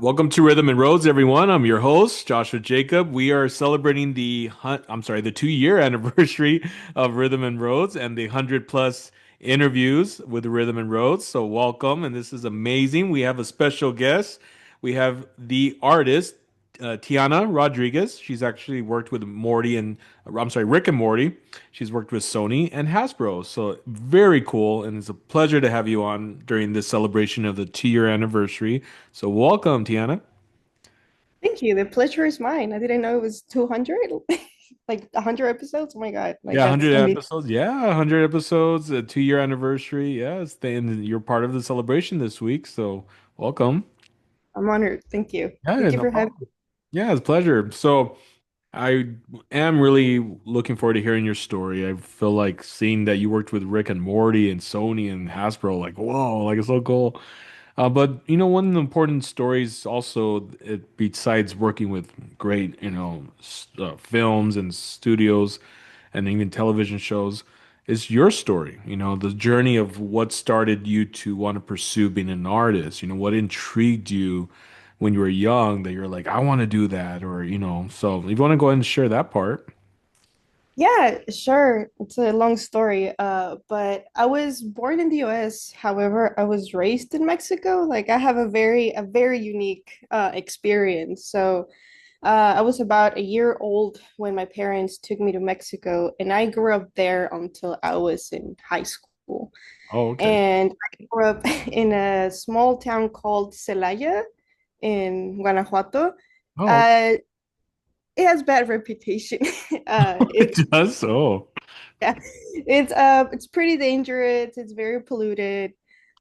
Welcome to Rhythm and Roads, everyone. I'm your host, Joshua Jacob. We are celebrating the 2 year anniversary of Rhythm and Roads and the 100 plus interviews with Rhythm and Roads. So welcome, and this is amazing. We have a special guest. We have the artist, Tiana Rodriguez. She's actually worked with Rick and Morty. She's worked with Sony and Hasbro. So very cool, and it's a pleasure to have you on during this celebration of the 2 year anniversary. So welcome, Tiana. Thank you. The pleasure is mine. I didn't know it was 200, like 100 episodes. Oh my God. Like Yeah, that's 100 gonna be, episodes. Yeah, 100 episodes, a 2 year anniversary. Yeah, and you're part of the celebration this week. So welcome. I'm honored. Thank you. Yeah, Thank you no for having problem. Yeah, it's a pleasure. So I am really looking forward to hearing your story. I feel like seeing that you worked with Rick and Morty and Sony and Hasbro, like, whoa, like it's so cool. But one of the important stories also, besides working with great, films and studios and even television shows, is your story. The journey of what started you to want to pursue being an artist. What intrigued you when you were young that you're like, I want to do that, or So if you want to go ahead and share that part. Yeah, sure. It's a long story. But I was born in the US. However, I was raised in Mexico. Like I have a very unique experience. So I was about a year old when my parents took me to Mexico, and I grew up there until I was in high school. Oh, okay. And I grew up in a small town called Celaya in Guanajuato. Oh, Uh, it has bad reputation. It's it does. Oh, yeah, it's pretty dangerous. It's very polluted.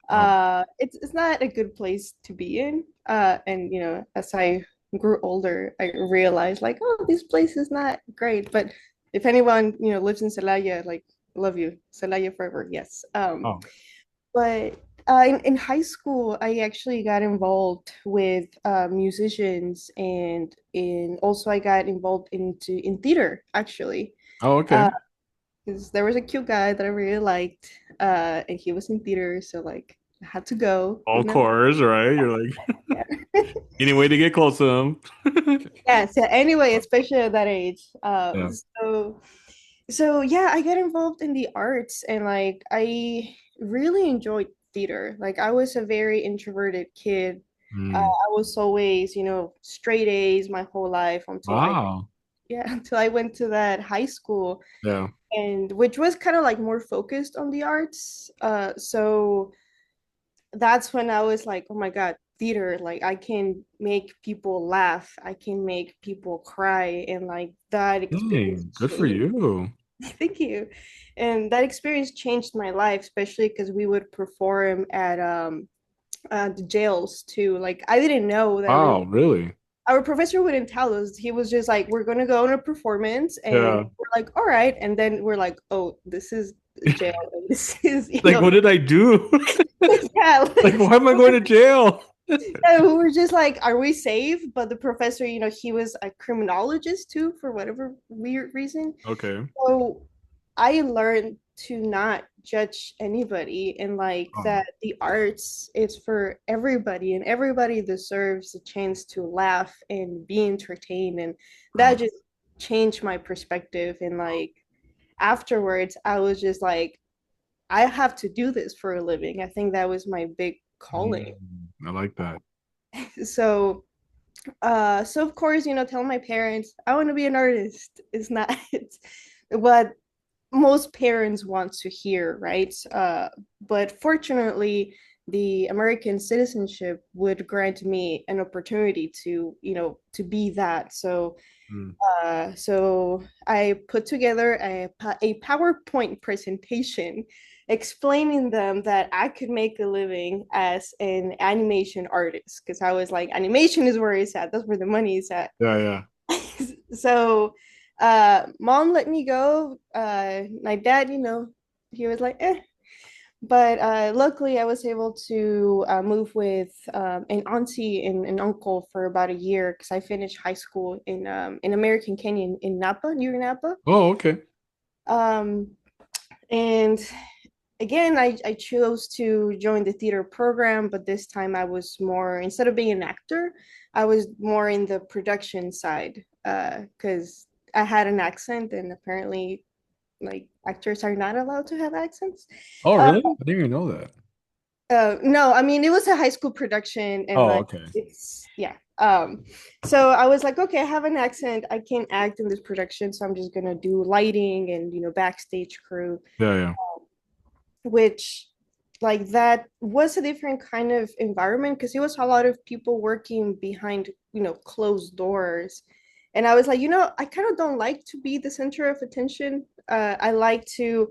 oh, It's not a good place to be in. And as I grew older, I realized like, oh, this place is not great. But if anyone lives in Celaya, like, love you, Celaya forever. Yes. oh. But in high school, I actually got involved with musicians, and in also I got involved in theater actually. Oh, okay. Uh, because there was a cute guy that I really liked, and he was in theater, so like I had to go. Of course, right? You're like, Yeah. any way to get close to them. Yeah. So anyway, especially at that age, Yeah. so yeah, I got involved in the arts, and like I really enjoyed theater. Like I was a very introverted kid. Mm. I was always, straight A's my whole life until I Wow. yeah, until I went to that high school, Yeah. and which was kind of like more focused on the arts. So that's when I was like, oh my God, theater, like I can make people laugh, I can make people cry, and like that experience Dang, good for changed. you. Thank you. And that experience changed my life, especially because we would perform at the jails too. Like I didn't know that we Wow, really? our professor wouldn't tell us. He was just like, we're gonna go on a performance, and Yeah. we're like, all right. And then we're like, oh, this is jail. And this is, Like, what did I do? yeah, Like, like why am I going to jail? and we were just like, are we safe? But the professor, he was a criminologist too, for whatever weird reason. Okay. So I learned to not judge anybody, and like Oh, that the arts is for everybody, and everybody deserves a chance to laugh and be entertained. And that oh, just changed my perspective. And like afterwards, I was just like, I have to do this for a living. I think that was my big calling. I like that. So so of course, tell my parents I want to be an artist. It's not it's what most parents want to hear, right? But fortunately, the American citizenship would grant me an opportunity to, to be that. Mm. So I put together a PowerPoint presentation explaining them that I could make a living as an animation artist, because I was like, animation is where it's at. That's where the money is at. Yeah, yeah. So mom let me go. My dad, he was like, eh. But luckily, I was able to move with an auntie and an uncle for about a year, because I finished high school in American Canyon in Napa, near Napa. Oh, okay. Um, and again, I chose to join the theater program, but this time I was more, instead of being an actor, I was more in the production side because I had an accent, and apparently, like, actors are not allowed to have accents. Oh, Uh, really? I didn't even know that. no, I mean, it was a high school production, and Oh, like, okay. it's, yeah. So I was like, okay, I have an accent. I can't act in this production, so I'm just gonna do lighting and, backstage crew, Yeah, yeah. which, like, that was a different kind of environment because it was a lot of people working behind, closed doors. And I was like, I kind of don't like to be the center of attention. I like to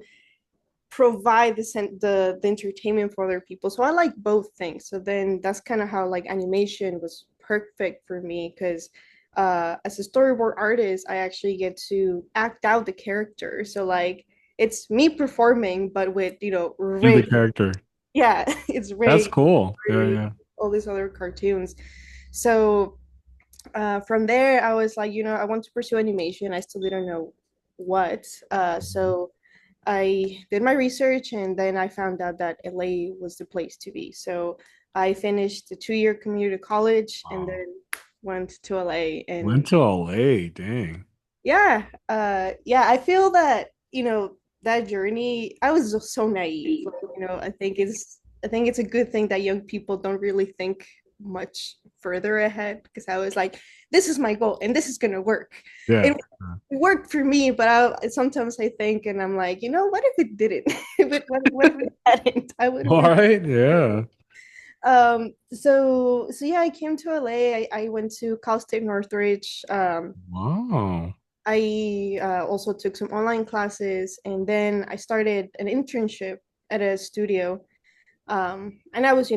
provide the entertainment for other people. So I like both things. So then that's kind of how, like, animation was perfect for me because as a storyboard artist, I actually get to act out the character. So, like, it's me performing, but with, You Ray. the character. Yeah, it's That's Ray, cool. Yeah, Morty, yeah. all these other cartoons. So from there, I was like, I want to pursue animation. I still didn't know what. So I did my research, and then I found out that LA was the place to be. So I finished the 2 year community college and Wow. then went to LA. Went And to LA. Dang. yeah, yeah, I feel that, that journey, I was so naive. Like, I think it's a good thing that young people don't really think much further ahead because I was like, this is my goal and this is gonna work. Yeah. It worked for me, but sometimes I think and I'm like, what if it didn't? What if it hadn't? I would have All been right. Yeah. so yeah, I came to LA. I went to Cal State Northridge. Wow. I also took some online classes, and then I started an internship at a studio. And I was,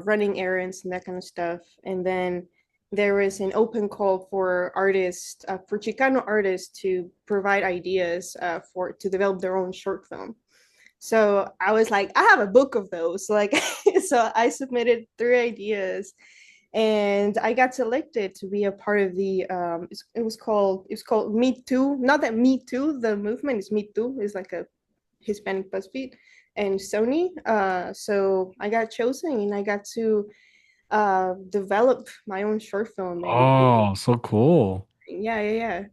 running errands and that kind of stuff. And then there was an open call for artists, for Chicano artists to provide ideas for to develop their own short film. So I was like, I have a book of those. Like, so I submitted 3 ideas, and I got selected to be a part of the. It was called Me Too. Not that Me Too, the movement is Me Too. It's like a Hispanic BuzzFeed and Sony. So I got chosen, and I got to develop my own short film. And Oh, so cool. yeah, yeah, yeah.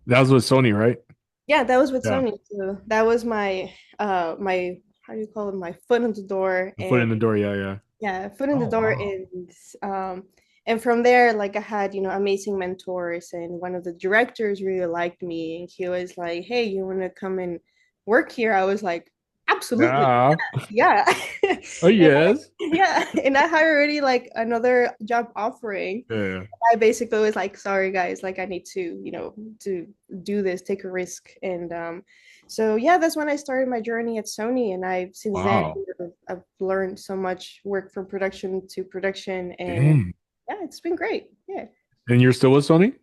That was with Sony, right? Yeah, that was with Yeah. Sony. So that was my how do you call it, my foot in the door. The foot And in the door. Yeah, yeah. yeah, foot in the Oh, door. wow. Um and from there, like, I had, amazing mentors, and one of the directors really liked me, and he was like, hey, you want to come and work here? I was like, absolutely, Yeah. yeah. Oh, And yes. yeah, and I had already, like, another job offering. Yeah. I basically was like, sorry guys, like, I need to, to do this, take a risk. And so yeah, that's when I started my journey at Sony. And I since then, Wow. I've learned so much, work from production to production. And Dang. yeah, it's been great. Yeah. And you're still with Sony?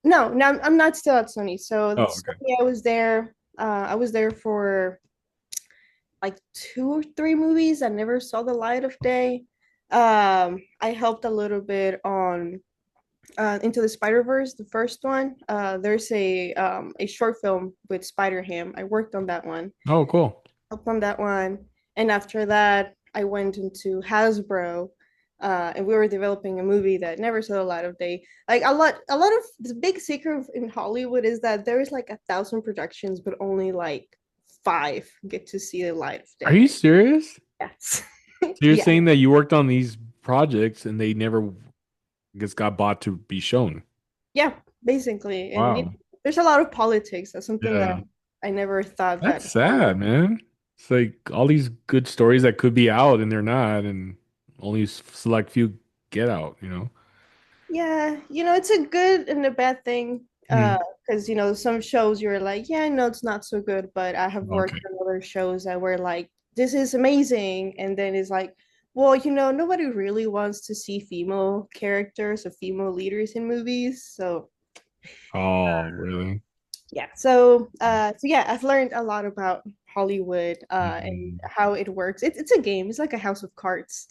No, no, I'm not still at Sony. So Oh, okay. Sony, I was there for like 2 or 3 movies. I never saw the light of day. I helped a little bit on Into the Spider-Verse, the first one. There's a short film with Spider-Ham. I worked on that one, Oh, cool. helped on that one, and after that, I went into Hasbro, and we were developing a movie that never saw the light of day. Like, a lot of the big secret in Hollywood is that there is like 1,000 productions, but only like five get to see the light of Are day. you serious? Yes, So you're yeah, saying that you worked on these projects and they never just got bought to be shown? yeah, basically. And Wow. there's a lot of politics. That's something that Yeah. I never thought that That's Hollywood. sad, man. It's like all these good stories that could be out and they're not, and only select few get out, you know? Yeah, it's a good and a bad thing. Hmm. Because some shows you're like, yeah, no, it's not so good, but I have worked Okay. on other shows that were like, this is amazing, and then it's like, well, nobody really wants to see female characters or female leaders in movies. So Oh, really? yeah, so yeah, I've learned a lot about Hollywood and Mhm. how it works. It's a game. It's like a house of cards.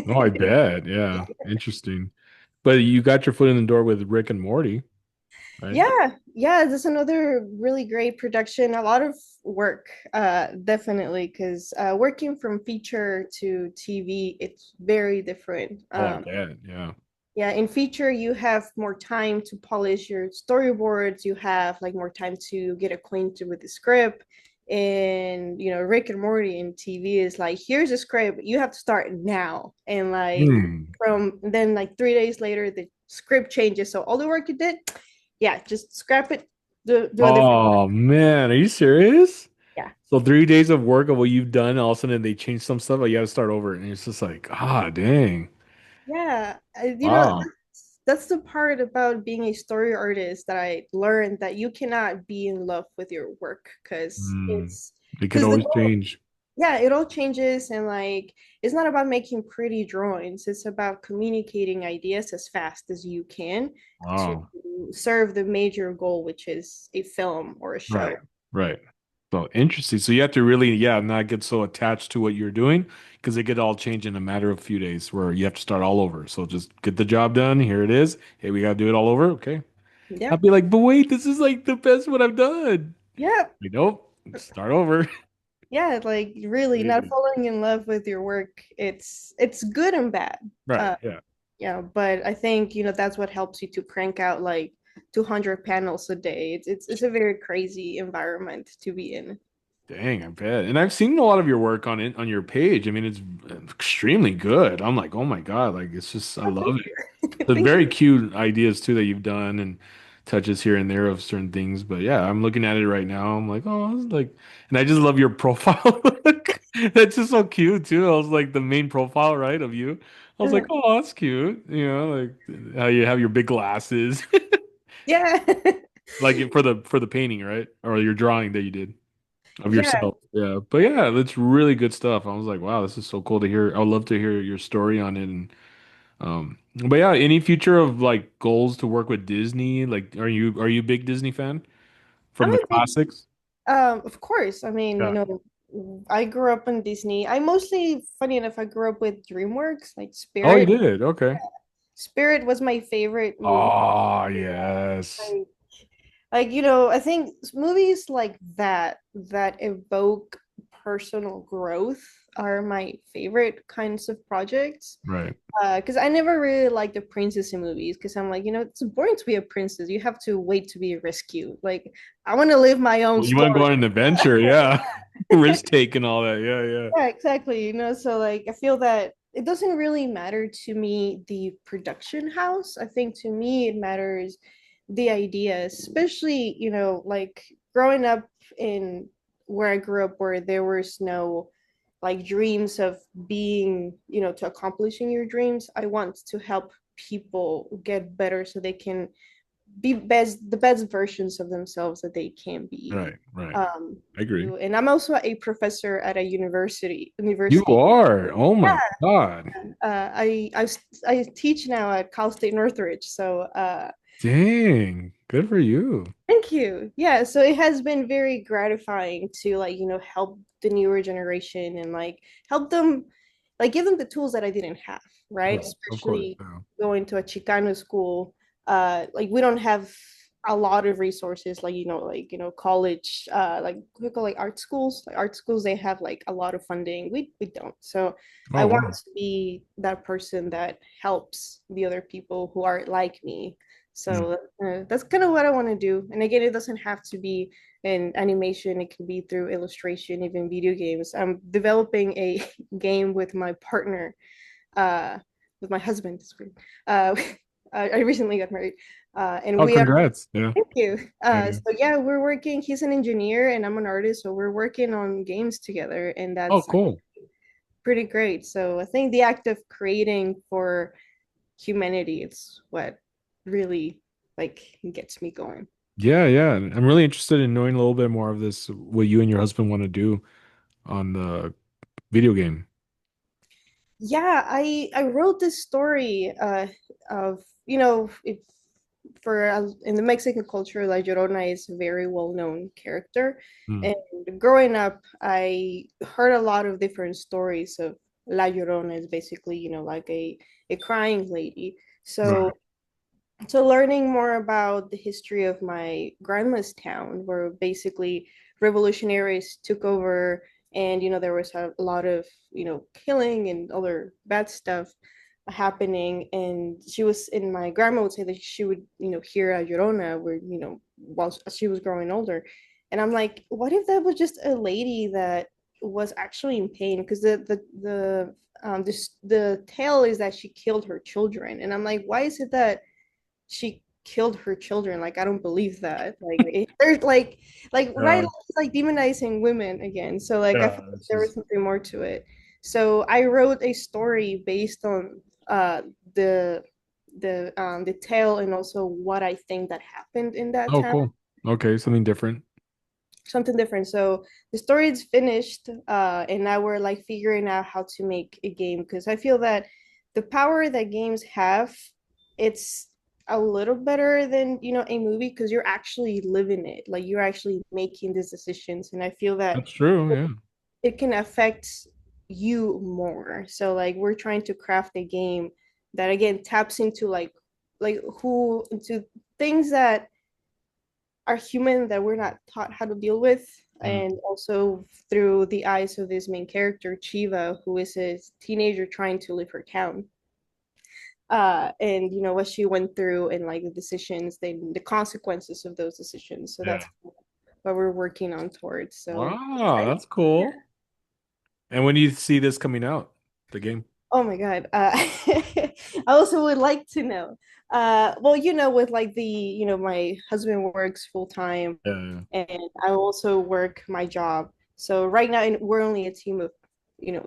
Oh, I bet. Yeah. Interesting. But you got your foot in the door with Rick and Morty. right? Yeah, that's another really great production. A lot of work, definitely, because working from feature to TV, it's very different. Oh, I bet. Yeah. Yeah, in feature, you have more time to polish your storyboards. You have like more time to get acquainted with the script. And Rick and Morty in TV is like, here's a script, you have to start now. And like Hmm. from then like 3 days later, the script changes. So all the work you did, yeah, just scrap it, do a different. Oh man, are you serious? Yeah. So 3 days of work of what you've done, all of a sudden they change some stuff, but you got to start over, and it's just like, ah, dang. Yeah, Wow. that's the part about being a story artist that I learned, that you cannot be in love with your work because Hmm. it's It could because the always goal, change. yeah, it all changes, and like it's not about making pretty drawings. It's about communicating ideas as fast as you can to Wow. serve the major goal, which is a film or a Right. show. Right. So interesting. So you have to really, yeah, not get so attached to what you're doing because it could all change in a matter of a few days where you have to start all over. So just get the job done. Here it is. Hey, we got to do it all over. Okay. I'll Yep. be like, but wait, this is like the best what I've done. Yep. You know, start over. Yeah, like really not Crazy. falling in love with your work. It's good and bad. Right. Uh, Yeah. yeah, but I think that's what helps you to crank out like 200 panels a day. It's a very crazy environment to be in. Dang, I bet. And I've seen a lot of your work on it on your page. I mean, it's extremely good. I'm like, oh my God, like it's just I Oh, thank love it. you. The Thank you. very cute ideas too that you've done and touches here and there of certain things. But yeah, I'm looking at it right now. I'm like, oh, it's like, and I just love your profile. That's just so cute too. I was like the main profile, right, of you. I was like, Uh, oh, that's cute. You know, like how you have your big glasses, yeah. like for the painting, right, or your drawing that you did of Yeah. yourself. Yeah, but yeah, that's really good stuff. I was like, wow, this is so cool to hear. I would love to hear your story on it and but yeah, any future of like goals to work with Disney? Like, are you a big Disney fan I'm from the a big classics? of course. I mean, Yeah. I grew up in Disney. I mostly, funny enough, I grew up with DreamWorks, like Oh, you Spirit. did. Okay. Spirit was my favorite movie. Oh, yes. I think movies like that evoke personal growth are my favorite kinds of projects. Right. Because I never really liked the princess in movies because I'm like, it's boring to be a princess. You have to wait to be rescued. Like, I want to live my own Well, you want to go story. on an adventure, yeah. Risk take and all that. Yeah, yeah. Yeah, exactly. So like I feel that it doesn't really matter to me the production house. I think to me it matters the idea, especially, like growing up in where I grew up where there was no like dreams of being, to accomplishing your dreams. I want to help people get better so they can be the best versions of themselves that they can be. Right, right. Um, I agree. and I'm also a professor at a university. You are. Oh my God. I teach now at Cal State Northridge. So Dang. Good for you. thank you. Yeah, so it has been very gratifying to like help the newer generation and like help them, like give them the tools that I didn't have, right? Right. Of course. Especially Yeah. going to a Chicano school. Like we don't have a lot of resources like college, like we call like art schools. Like art schools, they have like a lot of funding. We don't. So I Oh, want wow. to be that person that helps the other people who are like me. Mm. So that's kind of what I want to do. And again, it doesn't have to be in animation. It can be through illustration, even video games. I'm developing a game with my partner, uh, with my husband. It's weird. Uh, I recently got married, and Oh, we are. congrats. Yeah. Thank you. Yeah. So yeah, we're working. He's an engineer, and I'm an artist, so we're working on games together, and Oh, that's cool. pretty great. So I think the act of creating for humanity, it's what really like gets me going. Yeah, yeah. I'm really interested in knowing a little bit more of this, what you and your husband want to do on the video game. Yeah, I wrote this story of if for in the Mexican culture, La Llorona is a very well-known character. Hmm. And growing up, I heard a lot of different stories of La Llorona is basically, like a crying lady. So Right. So learning more about the history of my grandma's town, where basically revolutionaries took over, and there was a lot of killing and other bad stuff happening. And she was, and my grandma would say that she would hear a llorona where while she was growing older. And I'm like, what if that was just a lady that was actually in pain? Because the tale is that she killed her children. And I'm like, why is it that she killed her children? Like, I don't believe that. There's like right, Yeah, like demonizing women again. So like I feel yeah, like this there was is something more to it. So I wrote a story based on uh the the tale, and also what I think that happened in that oh town. cool. Okay, something different. Something different. So the story is finished, and now we're like figuring out how to make a game, because I feel that the power that games have, it's a little better than a movie, because you're actually living it, like you're actually making these decisions, and I feel that That's true. Yeah. it can affect you more. So like we're trying to craft a game that again taps into like who into things that are human that we're not taught how to deal with, Mm. and also through the eyes of this main character Chiva, who is a teenager trying to leave her town, and what she went through, and like the decisions, the consequences of those decisions. So Yeah. that's what we're working on towards. So Wow, excited. that's cool. And when do you see this coming out, the game? Oh my God. I also would like to know. Well, with like my husband works full time, Yeah, yeah. and I also work my job. So right now, we're only a team of,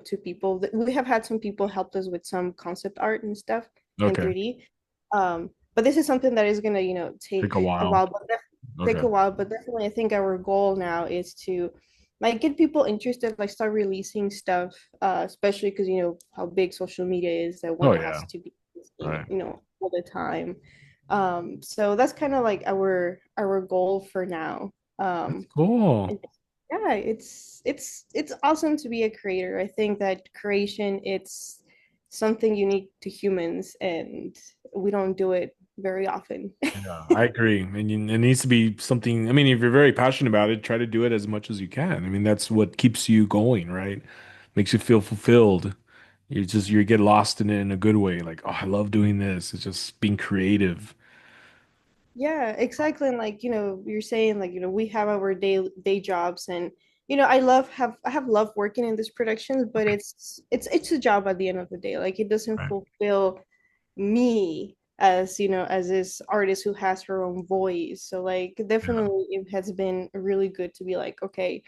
two people. We have had some people help us with some concept art and stuff in Okay. 3D. But this is something that is gonna, Take take a a while. while, but take Okay. a while. But definitely, I think our goal now is to like get people interested, like start releasing stuff, especially because how big social media is, that one Oh has yeah. to be posting, Right. all the time. So that's kind of like our goal for now. That's um cool. and yeah, it's awesome to be a creator. I think that creation, it's something unique to humans, and we don't do it very often. Yeah, I agree. And it needs to be something. I mean, if you're very passionate about it, try to do it as much as you can. I mean, that's what keeps you going, right? Makes you feel fulfilled. You get lost in it in a good way. Like, oh, I love doing this. It's just being creative. Yeah, exactly. And like, you're saying like, we have our day jobs, and I have love working in this productions, but it's a job at the end of the day. Like it doesn't Right. fulfill me as, as this artist who has her own voice. So like Yeah. definitely it has been really good to be like, okay,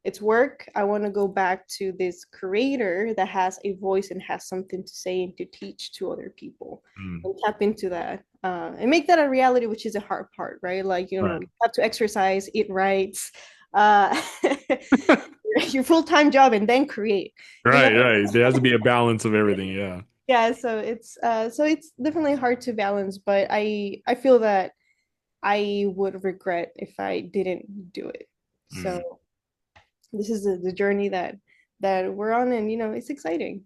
it's work. I want to go back to this creator that has a voice and has something to say and to teach to other people, Mm. and tap into that, and make that a reality, which is a hard part, right? Like, Right. you have to exercise, eat right, uh, your full-time job, and then create, you know? Right, right. There has to be a balance of everything. Yeah. Yeah, so it's definitely hard to balance, but I feel that I would regret if I didn't do it. Mm. So this is the journey that we're on, and it's exciting.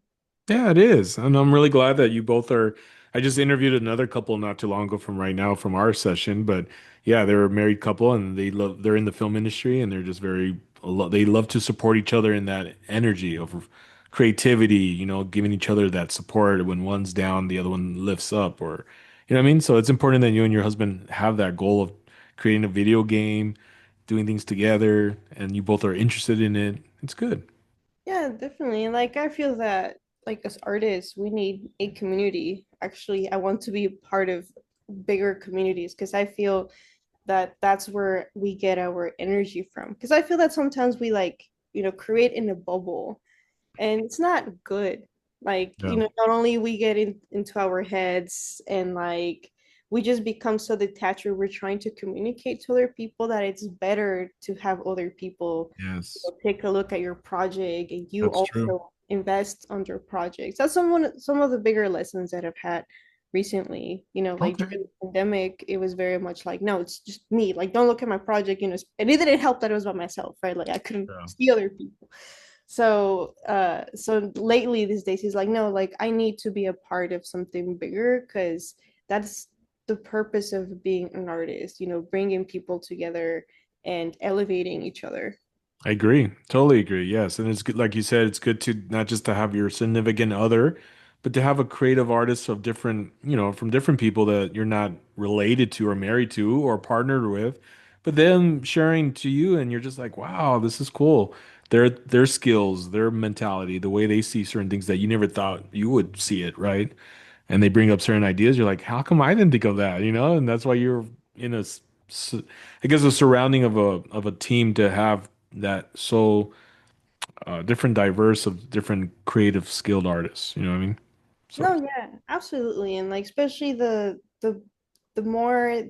Yeah, it is. And I'm really glad that you both are. I just interviewed another couple not too long ago from right now from our session, but yeah, they're a married couple and they're in the film industry and they're just they love to support each other in that energy of creativity, giving each other that support when one's down, the other one lifts up or what I mean? So it's important that you and your husband have that goal of creating a video game, doing things together, and you both are interested in it. It's good. Yeah, definitely. Like I feel that like as artists, we need a community. Actually, I want to be part of bigger communities, because I feel that that's where we get our energy from. Because I feel that sometimes we like, create in a bubble, and it's not good. Like, Yeah. not only we get into our heads, and like we just become so detached, where we're trying to communicate to other people, that it's better to have other people, Yes. take a look at your project, and you That's true. also invest on your projects. That's some of the bigger lessons that I've had recently. Like Okay. during the pandemic, it was very much like, no, it's just me. Like, don't look at my project. And it didn't help that it was by myself, right? Like I couldn't Yeah. see other people. So lately these days he's like, no, like I need to be a part of something bigger, because that's the purpose of being an artist, bringing people together and elevating each other. I agree. Totally agree. Yes. And it's good, like you said, it's good to not just to have your significant other, but to have a creative artist of different, from different people that you're not related to or married to or partnered with, but then sharing to you and you're just like, wow, this is cool. Their skills, their mentality, the way they see certain things that you never thought you would see it, right? And they bring up certain ideas, you're like, how come I didn't think of that? And that's why you're in I guess a surrounding of a team to have that so different, diverse of different creative, skilled artists. You know what I mean? So No, yeah, absolutely. And like especially the more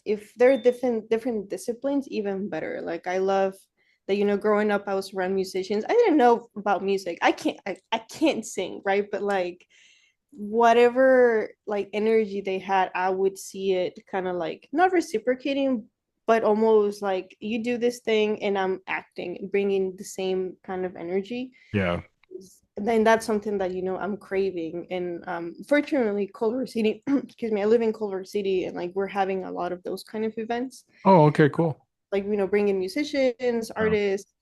if there are different disciplines, even better. Like I love that, growing up I was around musicians. I didn't know about music. I can't sing, right? But like whatever like energy they had, I would see it kind of like not reciprocating, but almost like you do this thing and I'm acting, bringing the same kind of energy. yeah. Then that's something that I'm craving. And fortunately, Culver City, excuse me, I live in Culver City, and like we're having a lot of those kind of events, Oh, okay, cool. like bringing musicians, Yeah, artists.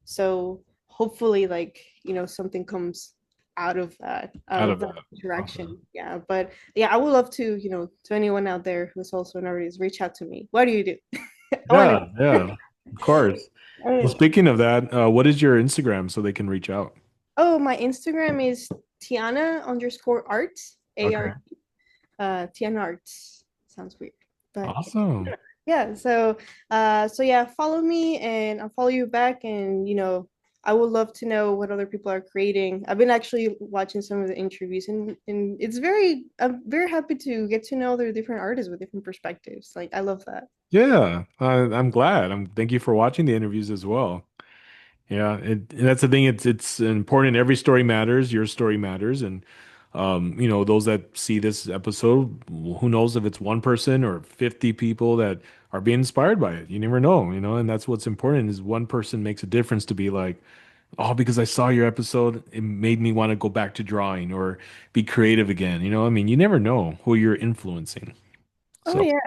So hopefully, like something comes out out of of that that. Okay. interaction. Yeah, but yeah, I would love to, to anyone out there who's also an artist, reach out to me. What do you do? I want Yeah, yeah, of course. Well, to. speaking of that, what is your Instagram so they can reach out? Oh, my Instagram is Tiana_arts, Okay. AR, Tiana Arts. Sounds weird, but Awesome. yeah. So yeah, follow me and I'll follow you back. And I would love to know what other people are creating. I've been actually watching some of the interviews, and I'm very happy to get to know other different artists with different perspectives. Like I love that. Yeah, I'm glad. Thank you for watching the interviews as well. Yeah, and that's the thing. It's important. Every story matters. Your story matters, and those that see this episode, who knows if it's one person or 50 people that are being inspired by it. You never know, and that's what's important is one person makes a difference to be like, oh, because I saw your episode, it made me want to go back to drawing or be creative again. I mean, you never know who you're influencing. Oh So, yeah,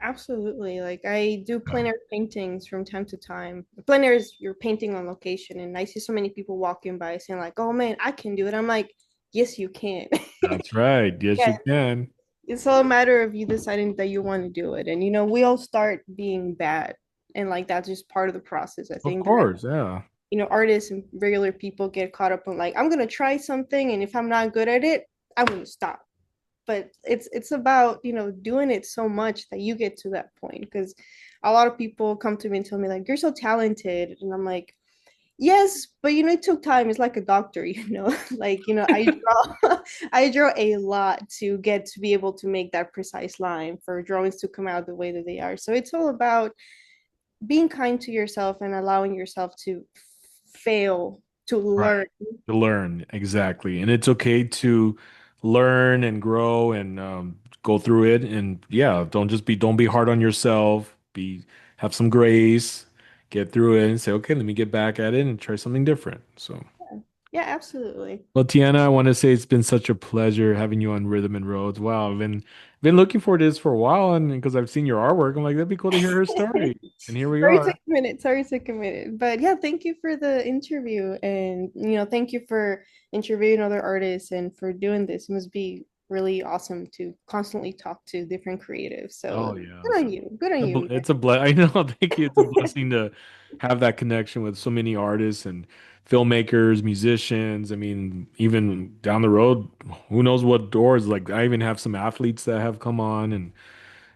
absolutely. Like I do yeah. plein air paintings from time to time. Plein air is you're painting on location, and I see so many people walking by saying like, "Oh man, I can do it." I'm like, "Yes, you can." That's right. Yes, Yeah, you can. it's all a matter of you deciding that you want to do it. And we all start being bad, and like that's just part of the process. I Of think course. Yeah. artists and regular people get caught up on like, I'm gonna try something, and if I'm not good at it, I'm gonna stop. But it's about doing it so much that you get to that point. Because a lot of people come to me and tell me like, you're so talented, and I'm like, yes, but it took time. It's like a doctor, like I draw I draw a lot to get to be able to make that precise line for drawings to come out the way that they are. So it's all about being kind to yourself and allowing yourself to fail to Right. learn. To learn, exactly. And it's okay to learn and grow and go through it. And yeah, don't be hard on yourself. Have some grace, get through it and say, okay, let me get back at it and try something different. So, Yeah, absolutely. well, Tiana, I want to say it's been such a pleasure having you on Rhythm and Roads. Wow, I've been looking for this for a while, and because I've seen your artwork, I'm like, that'd be cool to hear her story. And here we Sorry to are. commit it. Sorry to commit it. But yeah, thank you for the interview. And, thank you for interviewing other artists and for doing this. It must be really awesome to constantly talk to different creatives. Oh So yeah. good on you. Good on you, It's a I know. Thank you. It's a blessing to have that connection with so many artists and filmmakers, musicians. I mean, even down the road, who knows what doors? Like, I even have some athletes that have come on, and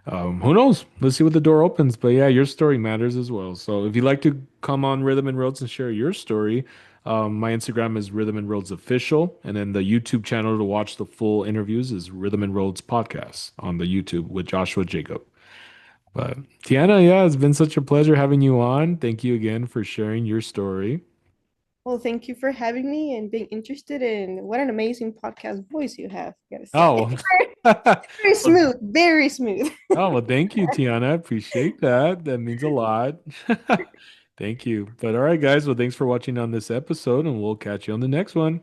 who knows? Let's see what the door opens. But yeah, your story matters as well. So if you'd like to come on Rhythm and Roads and share your story, my Instagram is Rhythm and Roads Official, and then the YouTube channel to watch the full interviews is Rhythm and Roads Podcast on the YouTube with Joshua Jacob. But Tiana, yeah, it's been such a pleasure having you on. Thank you again for sharing your story. Well, thank you for having me and being interested in what an amazing podcast voice you have, I gotta say. Oh, Very well, smooth, very smooth. well, thank you, Tiana. I appreciate that. That means a lot. Thank you. But all right, guys. Well, thanks for watching on this episode, and we'll catch you on the next one.